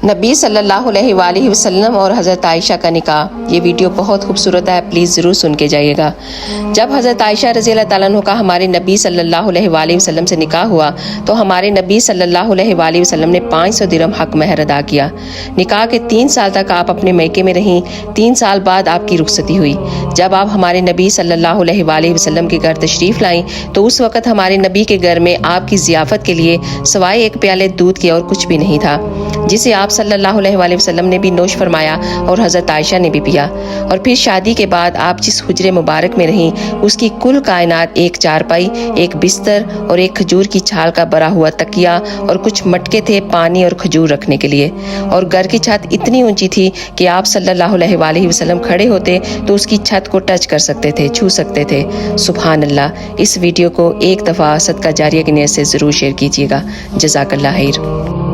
نبی صلی اللہ علیہ وآلہ وسلم اور حضرت عائشہ کا نکاح، یہ ویڈیو بہت خوبصورت ہے، پلیز ضرور سن کے جائیے گا۔ جب حضرت عائشہ رضی اللہ تعالیٰ عنہ کا ہمارے نبی صلی اللہ علیہ وآلہ وسلم سے نکاح ہوا تو ہمارے نبی صلی اللہ علیہ وآلہ وسلم نے 500 درہم حق مہر ادا کیا۔ نکاح کے 3 سال تک آپ اپنے میکے میں رہیں، 3 سال بعد آپ کی رخصتی ہوئی۔ جب آپ ہمارے نبی صلی اللہ علیہ وآلہ وسلم کے گھر تشریف لائیں تو اس وقت ہمارے نبی کے گھر میں آپ کی ضیافت کے لیے سوائے ایک پیالے دودھ کے اور کچھ بھی نہیں تھا، جسے آپ صلی اللہ علیہ وآلہ وسلم نے بھی نوش فرمایا اور حضرت عائشہ نے بھی پیا۔ اور پھر شادی کے بعد آپ جس حجرے مبارک میں رہیں اس کی کل کائنات ایک چارپائی، ایک بستر اور ایک کھجور کی چھال کا بھرا ہوا تکیہ اور کچھ مٹکے تھے پانی اور کھجور رکھنے کے لیے۔ اور گھر کی چھت اتنی اونچی تھی کہ آپ صلی اللہ علیہ وآلہ وسلم کھڑے ہوتے تو اس کی چھت کو ٹچ کر سکتے تھے، چھو سکتے تھے۔ سبحان اللہ۔ اس ویڈیو کو ایک دفعہ صدقہ جاریہ کی نیت سے ضرور شیئر کیجیے گا۔ جزاک اللہ خیر۔